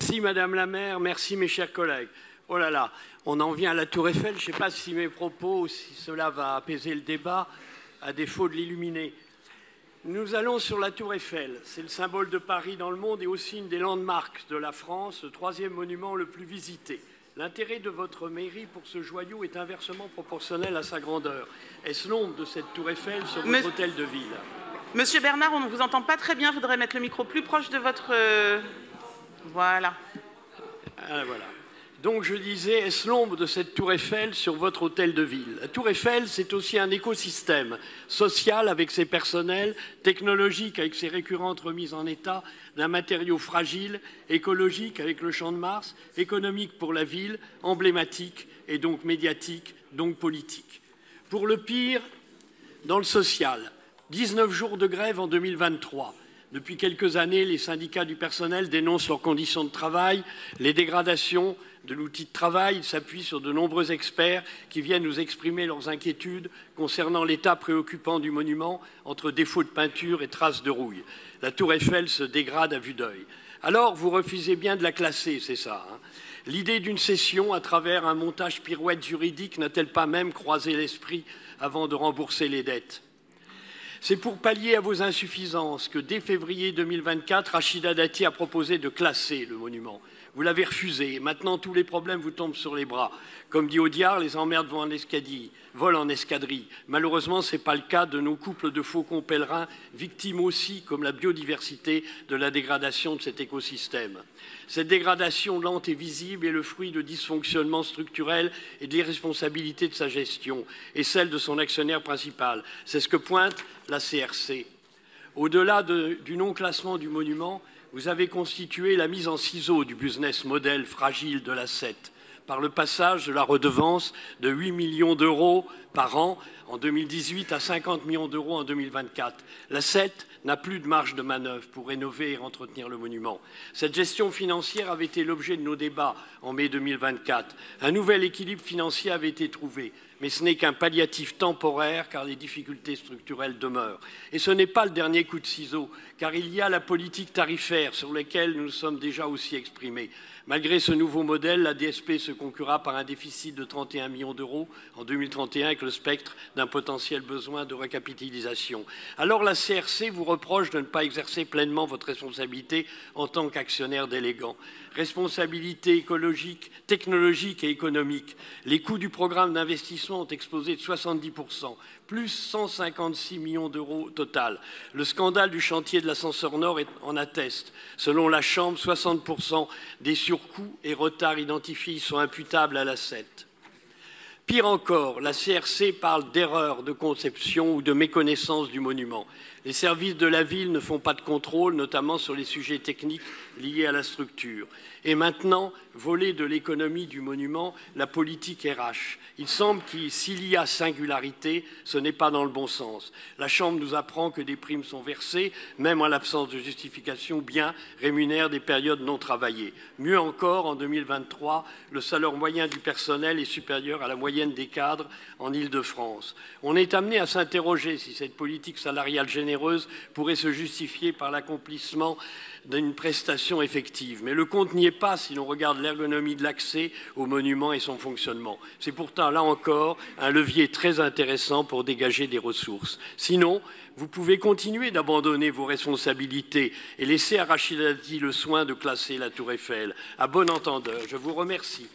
Merci Madame la maire, merci mes chers collègues. Oh là là, on en vient à la Tour Eiffel. Je ne sais pas si mes propos, si cela va apaiser le débat, à défaut de l'illuminer. Nous allons sur la Tour Eiffel. C'est le symbole de Paris dans le monde et aussi une des landmarks de la France, le troisième monument le plus visité. L'intérêt de votre mairie pour ce joyau est inversement proportionnel à sa grandeur. Est-ce l'ombre de cette Tour Eiffel sur votre hôtel de ville? Monsieur Bernard, on ne vous entend pas très bien. Je voudrais mettre le micro plus proche de votre... Voilà. Ah, voilà. Donc je disais, est-ce l'ombre de cette Tour Eiffel sur votre hôtel de ville? La Tour Eiffel, c'est aussi un écosystème social avec ses personnels, technologique avec ses récurrentes remises en état d'un matériau fragile, écologique avec le Champ de Mars, économique pour la ville, emblématique et donc médiatique, donc politique. Pour le pire, dans le social, 19 jours de grève en 2023. Depuis quelques années, les syndicats du personnel dénoncent leurs conditions de travail, les dégradations de l'outil de travail. Ils s'appuient sur de nombreux experts qui viennent nous exprimer leurs inquiétudes concernant l'état préoccupant du monument entre défauts de peinture et traces de rouille. La Tour Eiffel se dégrade à vue d'œil. Alors, vous refusez bien de la classer, c'est ça, hein? L'idée d'une cession à travers un montage pirouette juridique n'a-t-elle pas même croisé l'esprit avant de rembourser les dettes? C'est pour pallier à vos insuffisances que dès février 2024, Rachida Dati a proposé de classer le monument. Vous l'avez refusé. Maintenant, tous les problèmes vous tombent sur les bras. Comme dit Audiard, les emmerdes volent en escadrille. Malheureusement, ce n'est pas le cas de nos couples de faucons pèlerins, victimes aussi, comme la biodiversité, de la dégradation de cet écosystème. Cette dégradation lente et visible est le fruit de dysfonctionnements structurels et d'irresponsabilité de sa gestion et celle de son actionnaire principal. C'est ce que pointe la CRC. Au-delà du non-classement du monument, vous avez constitué la mise en ciseaux du business model fragile de l'ACET par le passage de la redevance de 8 millions d'euros par an en 2018 à 50 millions d'euros en 2024. L'ACET n'a plus de marge de manœuvre pour rénover et entretenir le monument. Cette gestion financière avait été l'objet de nos débats en mai 2024. Un nouvel équilibre financier avait été trouvé, mais ce n'est qu'un palliatif temporaire car les difficultés structurelles demeurent. Et ce n'est pas le dernier coup de ciseau, car il y a la politique tarifaire sur laquelle nous nous sommes déjà aussi exprimés. Malgré ce nouveau modèle, la DSP se conclura par un déficit de 31 millions d'euros en 2031 avec le spectre d'un potentiel besoin de recapitalisation. Alors la CRC vous reproche de ne pas exercer pleinement votre responsabilité en tant qu'actionnaire délégant. Responsabilité écologique, technologique et économique. Les coûts du programme d'investissement ont explosé de 70%, plus 156 millions d'euros au total. Le scandale du chantier de l'ascenseur Nord en atteste. Selon la Chambre, 60% des surcoûts et retards identifiés sont imputables à l'ACET. Pire encore, la CRC parle d'erreur de conception ou de méconnaissance du monument. Les services de la ville ne font pas de contrôle, notamment sur les sujets techniques liés à la structure. Et maintenant, voler de l'économie du monument, la politique RH. Il semble que s'il y a singularité, ce n'est pas dans le bon sens. La Chambre nous apprend que des primes sont versées, même en l'absence de justification, ou bien rémunèrent des périodes non travaillées. Mieux encore, en 2023, le salaire moyen du personnel est supérieur à la moyenne des cadres en Île-de-France. On est amené à s'interroger si cette politique salariale généreuse pourrait se justifier par l'accomplissement d'une prestation effective. Mais le compte n'y est pas si l'on regarde l'ergonomie de l'accès au monument et son fonctionnement. C'est pourtant, là encore, un levier très intéressant pour dégager des ressources. Sinon, vous pouvez continuer d'abandonner vos responsabilités et laisser à Rachida Dati le soin de classer la Tour Eiffel. À bon entendeur, je vous remercie.